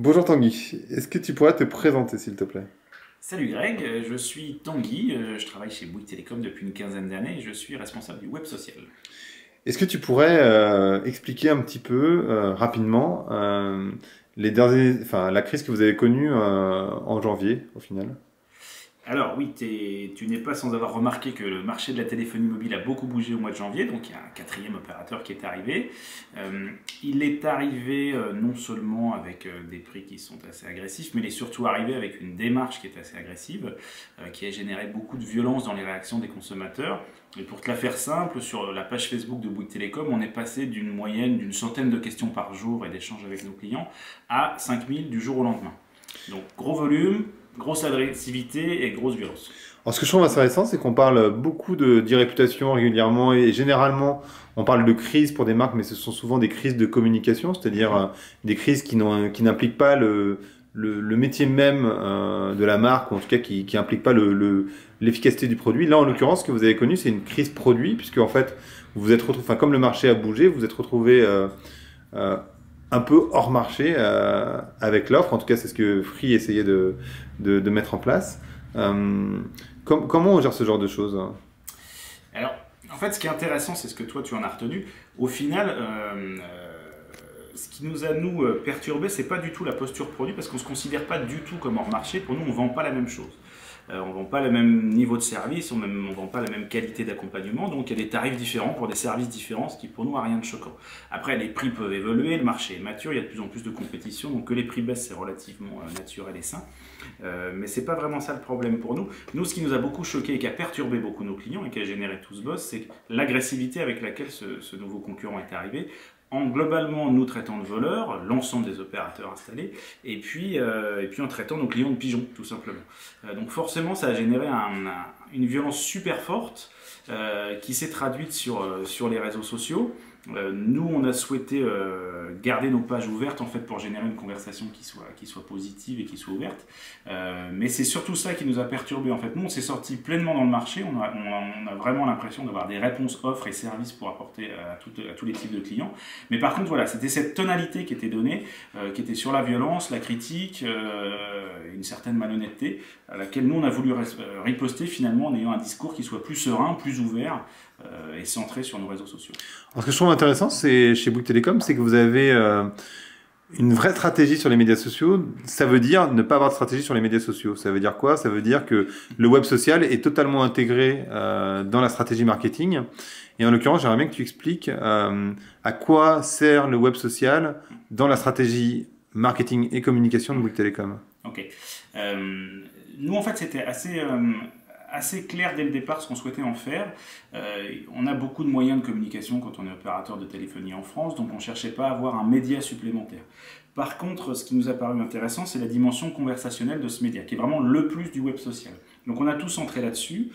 Bonjour Tanguy, est-ce que tu pourrais te présenter s'il te plaît? Salut Greg, je suis Tanguy, je travaille chez Bouygues Télécom depuis une quinzaine d'années et je suis responsable du web social. Est-ce que tu pourrais expliquer un petit peu rapidement la crise que vous avez connue en janvier au final? Alors oui, tu n'es pas sans avoir remarqué que le marché de la téléphonie mobile a beaucoup bougé au mois de janvier, donc il y a un quatrième opérateur qui est arrivé. Il est arrivé non seulement avec des prix qui sont assez agressifs, mais il est surtout arrivé avec une démarche qui est assez agressive, qui a généré beaucoup de violence dans les réactions des consommateurs. Et pour te la faire simple, sur la page Facebook de Bouygues Télécom, on est passé d'une moyenne d'une centaine de questions par jour et d'échanges avec nos clients à 5000 du jour au lendemain. Donc gros volume, grosse agressivité et grosse violence. Alors ce que je trouve intéressant, c'est qu'on parle beaucoup d'e-réputation régulièrement et généralement on parle de crise pour des marques, mais ce sont souvent des crises de communication, c'est-à-dire des crises qui n'impliquent pas le métier même de la marque, ou en tout cas qui impliquent pas l'efficacité du produit. Là, en l'occurrence, ce que vous avez connu, c'est une crise produit, puisque en fait, vous vous êtes retrouvé, enfin, comme le marché a bougé, vous vous êtes retrouvé euh, un peu hors marché avec l'offre. En tout cas, c'est ce que Free essayait de mettre en place. Comment on gère ce genre de choses? Alors, en fait, ce qui est intéressant, c'est ce que toi tu en as retenu. Au final, ce qui nous a perturbé, c'est pas du tout la posture produit, parce qu'on se considère pas du tout comme hors marché. Pour nous, on vend pas la même chose. On ne vend pas le même niveau de service, on ne vend pas la même qualité d'accompagnement, donc il y a des tarifs différents pour des services différents, ce qui pour nous n'a rien de choquant. Après, les prix peuvent évoluer, le marché est mature, il y a de plus en plus de compétition, donc que les prix baissent, c'est relativement naturel et sain. Mais c'est pas vraiment ça le problème pour nous. Nous, ce qui nous a beaucoup choqué et qui a perturbé beaucoup nos clients et qui a généré tout ce buzz, c'est l'agressivité avec laquelle ce nouveau concurrent est arrivé, en globalement nous traitant de voleurs, l'ensemble des opérateurs installés, et puis en traitant nos clients de pigeons, tout simplement. Donc forcément, ça a généré une violence super forte qui s'est traduite sur les réseaux sociaux. Nous, on a souhaité garder nos pages ouvertes en fait pour générer une conversation qui soit positive et qui soit ouverte. Mais c'est surtout ça qui nous a perturbé en fait. Nous, on s'est sorti pleinement dans le marché. On a vraiment l'impression d'avoir des réponses offres et services pour apporter à tous les types de clients. Mais par contre, voilà, c'était cette tonalité qui était donnée, qui était sur la violence, la critique, une certaine malhonnêteté, à laquelle nous on a voulu riposter finalement en ayant un discours qui soit plus serein, plus ouvert et centré sur nos réseaux sociaux. Alors, ce que je trouve intéressant, c'est chez Bouygues Télécom, c'est que vous avez une vraie stratégie sur les médias sociaux. Ça veut dire ne pas avoir de stratégie sur les médias sociaux. Ça veut dire quoi? Ça veut dire que le web social est totalement intégré dans la stratégie marketing. Et en l'occurrence, j'aimerais bien que tu expliques à quoi sert le web social dans la stratégie marketing et communication de Bouygues Télécom. Ok. Nous, en fait, c'était assez clair dès le départ ce qu'on souhaitait en faire. On a beaucoup de moyens de communication quand on est opérateur de téléphonie en France, donc on ne cherchait pas à avoir un média supplémentaire. Par contre, ce qui nous a paru intéressant, c'est la dimension conversationnelle de ce média, qui est vraiment le plus du web social. Donc on a tous centré là-dessus,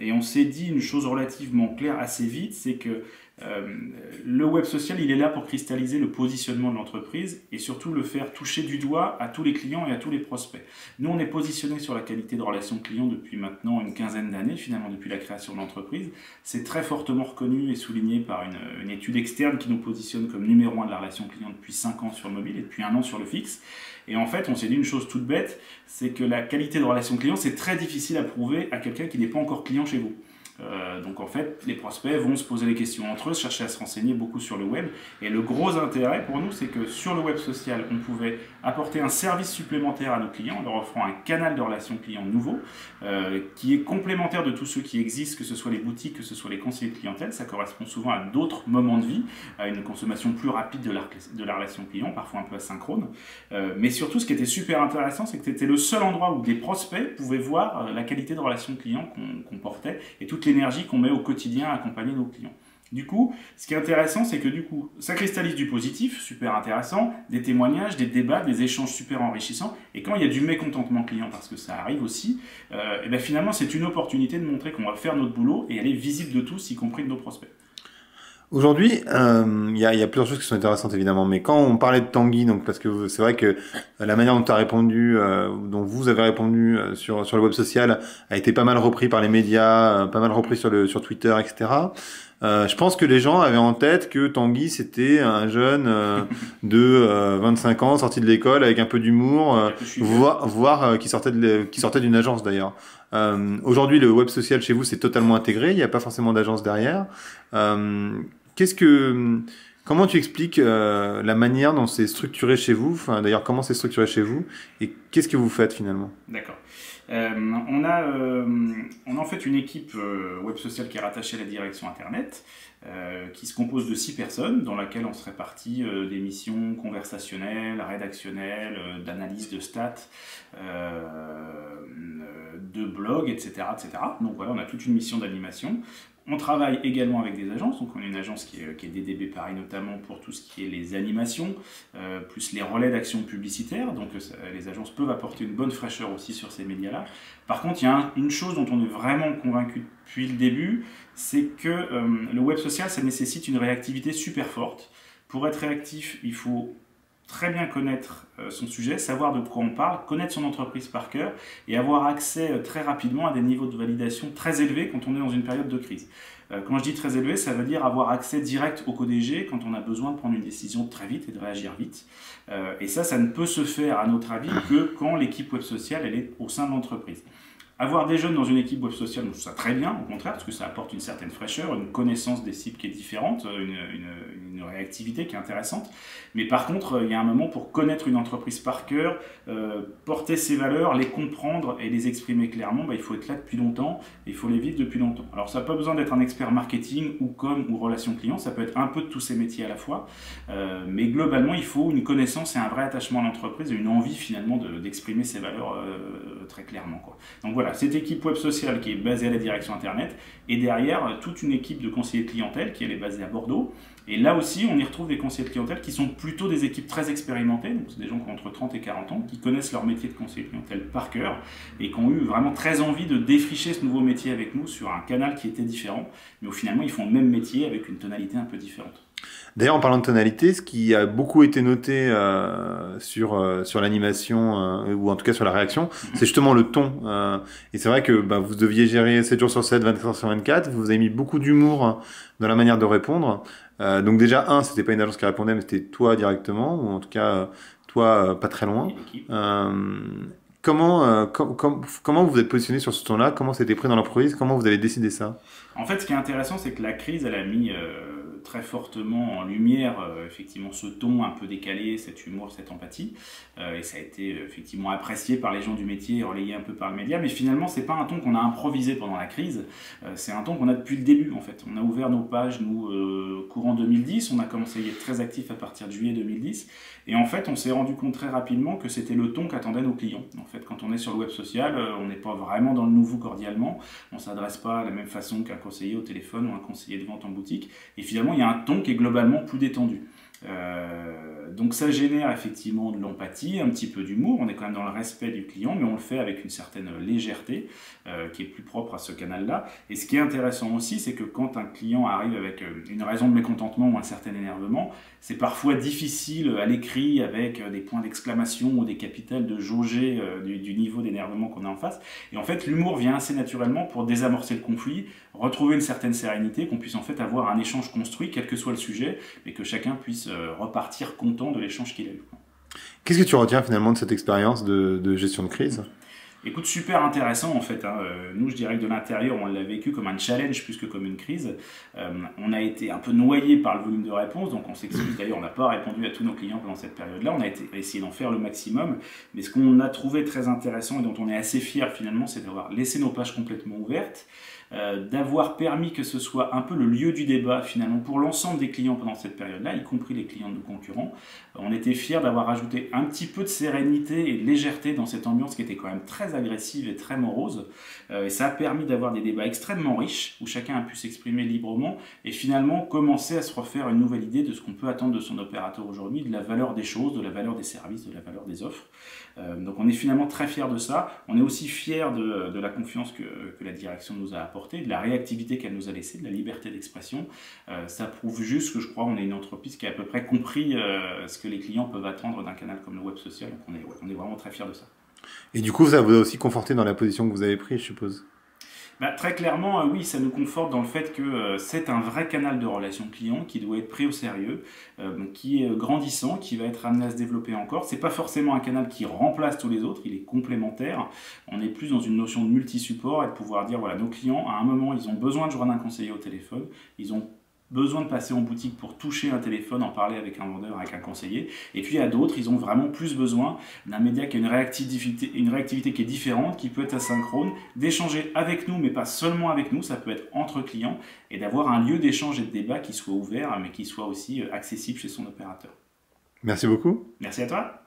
et on s'est dit une chose relativement claire assez vite, c'est que le web social, il est là pour cristalliser le positionnement de l'entreprise et surtout le faire toucher du doigt à tous les clients et à tous les prospects. Nous, on est positionné sur la qualité de relation client depuis maintenant une quinzaine d'années, finalement depuis la création de l'entreprise. C'est très fortement reconnu et souligné par une étude externe qui nous positionne comme numéro 1 de la relation client depuis 5 ans sur le mobile et depuis 1 an sur le fixe. Et en fait, on s'est dit une chose toute bête, c'est que la qualité de relation client, c'est très difficile à prouver à quelqu'un qui n'est pas encore client chez vous. Donc en fait, les prospects vont se poser les questions entre eux, chercher à se renseigner beaucoup sur le web. Et le gros intérêt pour nous, c'est que sur le web social, on pouvait apporter un service supplémentaire à nos clients en leur offrant un canal de relation client nouveau, qui est complémentaire de tous ceux qui existent, que ce soit les boutiques, que ce soit les conseillers de clientèle. Ça correspond souvent à d'autres moments de vie, à une consommation plus rapide de la relation client, parfois un peu asynchrone. Mais surtout, ce qui était super intéressant, c'est que c'était le seul endroit où des prospects pouvaient voir la qualité de relation client qu'on portait et toute l'énergie qu'on met au quotidien à accompagner nos clients. Du coup, ce qui est intéressant, c'est que du coup, ça cristallise du positif, super intéressant, des témoignages, des débats, des échanges super enrichissants. Et quand il y a du mécontentement client, parce que ça arrive aussi, et bien finalement, c'est une opportunité de montrer qu'on va faire notre boulot et elle est visible de tous, y compris de nos prospects. Aujourd'hui, il y a plusieurs choses qui sont intéressantes évidemment, mais quand on parlait de Tanguy, donc parce que c'est vrai que la manière dont tu as répondu, dont vous avez répondu sur le web social, a été pas mal repris par les médias, pas mal repris sur Twitter, etc. Je pense que les gens avaient en tête que Tanguy c'était un jeune de 25 ans sorti de l'école avec un peu d'humour, voire qui sortait d'une agence d'ailleurs. Aujourd'hui, le web social chez vous c'est totalement intégré, il n'y a pas forcément d'agence derrière. Qu'est-ce que Comment tu expliques la manière dont c'est structuré chez vous? Enfin, d'ailleurs, comment c'est structuré chez vous et qu'est-ce que vous faites finalement? D'accord. On a en fait une équipe web sociale qui est rattachée à la direction internet, qui se compose de 6 personnes, dans laquelle on se répartit des missions conversationnelles, rédactionnelles, d'analyse de stats, de blog, etc., etc. Donc voilà, on a toute une mission d'animation. On travaille également avec des agences, donc on a une agence qui est DDB Paris notamment pour tout ce qui est les animations, plus les relais d'action publicitaire, donc les agences peuvent apporter une bonne fraîcheur aussi sur ces médias-là. Par contre, il y a une chose dont on est vraiment convaincu depuis le début, c'est que le web social, ça nécessite une réactivité super forte. Pour être réactif, il faut très bien connaître son sujet, savoir de quoi on parle, connaître son entreprise par cœur et avoir accès très rapidement à des niveaux de validation très élevés quand on est dans une période de crise. Quand je dis très élevé, ça veut dire avoir accès direct au CODG quand on a besoin de prendre une décision très vite et de réagir vite. Et ça ne peut se faire, à notre avis, que quand l'équipe web sociale elle est au sein de l'entreprise. Avoir des jeunes dans une équipe web sociale, je trouve ça très bien, au contraire, parce que ça apporte une certaine fraîcheur, une connaissance des cibles qui est différente, une réactivité qui est intéressante. Mais par contre, il y a un moment pour connaître une entreprise par cœur, porter ses valeurs, les comprendre et les exprimer clairement, il faut être là depuis longtemps et il faut les vivre depuis longtemps. Alors ça n'a pas besoin d'être un expert marketing ou com ou relations clients, ça peut être un peu de tous ces métiers à la fois. Mais globalement, il faut une connaissance et un vrai attachement à l'entreprise et une envie finalement d'exprimer ses valeurs très clairement, quoi. Donc voilà, cette équipe web sociale qui est basée à la direction internet et derrière toute une équipe de conseillers de clientèle qui est basée à Bordeaux. Et là aussi, on y retrouve des conseillers de clientèle qui sont plutôt des équipes très expérimentées, donc c'est des gens qui ont entre 30 et 40 ans, qui connaissent leur métier de conseiller de clientèle par cœur et qui ont eu vraiment très envie de défricher ce nouveau métier avec nous sur un canal qui était différent, mais où finalement ils font le même métier avec une tonalité un peu différente. D'ailleurs, en parlant de tonalité, ce qui a beaucoup été noté sur l'animation, ou en tout cas sur la réaction, c'est justement le ton. Et c'est vrai que vous deviez gérer 7 jours sur 7, 24 heures sur 24, vous avez mis beaucoup d'humour dans la manière de répondre. Donc déjà, c'était pas une agence qui répondait, mais c'était toi directement, ou en tout cas, toi pas très loin. Comment vous êtes positionné sur ce ton-là? Comment c'était pris dans l'entreprise? Comment vous avez décidé ça? En fait, ce qui est intéressant, c'est que la crise, elle a mis très fortement en lumière effectivement ce ton un peu décalé, cet humour, cette empathie. Et ça a été effectivement apprécié par les gens du métier, relayé un peu par le média. Mais finalement, c'est pas un ton qu'on a improvisé pendant la crise. C'est un ton qu'on a depuis le début, en fait. On a ouvert nos pages, nous, courant 2010. On a commencé à être très actif à partir de juillet 2010. Et en fait, on s'est rendu compte très rapidement que c'était le ton qu'attendaient nos clients. En fait, quand on est sur le web social, on n'est pas vraiment dans le nouveau cordialement. On ne s'adresse pas de la même façon qu'un conseiller au téléphone ou un conseiller de vente en boutique. Et finalement, il y a un ton qui est globalement plus détendu. Donc ça génère effectivement de l'empathie, un petit peu d'humour, on est quand même dans le respect du client, mais on le fait avec une certaine légèreté qui est plus propre à ce canal-là. Et ce qui est intéressant aussi, c'est que quand un client arrive avec une raison de mécontentement ou un certain énervement, c'est parfois difficile à l'écrit avec des points d'exclamation ou des capitales de jauger du niveau d'énervement qu'on a en face. Et en fait, l'humour vient assez naturellement pour désamorcer le conflit, retrouver une certaine sérénité, qu'on puisse en fait avoir un échange construit, quel que soit le sujet, et que chacun puisse repartir content de l'échange qu'il a eu. Qu'est-ce que tu retiens finalement de cette expérience de gestion de crise? Écoute, super intéressant en fait. Nous, je dirais que de l'intérieur, on l'a vécu comme un challenge plus que comme une crise. On a été un peu noyé par le volume de réponses, donc on s'excuse d'ailleurs, on n'a pas répondu à tous nos clients pendant cette période-là. On a essayé d'en faire le maximum. Mais ce qu'on a trouvé très intéressant et dont on est assez fier finalement, c'est d'avoir laissé nos pages complètement ouvertes. D'avoir permis que ce soit un peu le lieu du débat finalement pour l'ensemble des clients pendant cette période-là, y compris les clients de nos concurrents. On était fiers d'avoir ajouté un petit peu de sérénité et de légèreté dans cette ambiance qui était quand même très agressive et très morose. Et ça a permis d'avoir des débats extrêmement riches où chacun a pu s'exprimer librement et finalement commencer à se refaire une nouvelle idée de ce qu'on peut attendre de son opérateur aujourd'hui, de la valeur des choses, de la valeur des services, de la valeur des offres. Donc on est finalement très fiers de ça. On est aussi fiers de la confiance que la direction nous a apportée, de la réactivité qu'elle nous a laissée, de la liberté d'expression. Ça prouve juste que je crois qu'on est une entreprise qui a à peu près compris ce que les clients peuvent attendre d'un canal comme le web social. Donc on est vraiment très fiers de ça. Et du coup, ça vous a aussi conforté dans la position que vous avez prise, je suppose? Très clairement, oui, ça nous conforte dans le fait que c'est un vrai canal de relation client qui doit être pris au sérieux, qui est grandissant, qui va être amené à se développer encore. C'est pas forcément un canal qui remplace tous les autres, il est complémentaire. On est plus dans une notion de multi-support et de pouvoir dire, voilà, nos clients, à un moment, ils ont besoin de joindre un conseiller au téléphone, ils ont besoin de passer en boutique pour toucher un téléphone, en parler avec un vendeur, avec un conseiller. Et puis à d'autres, ils ont vraiment plus besoin d'un média qui a une réactivité qui est différente, qui peut être asynchrone, d'échanger avec nous, mais pas seulement avec nous, ça peut être entre clients, et d'avoir un lieu d'échange et de débat qui soit ouvert, mais qui soit aussi accessible chez son opérateur. Merci beaucoup. Merci à toi.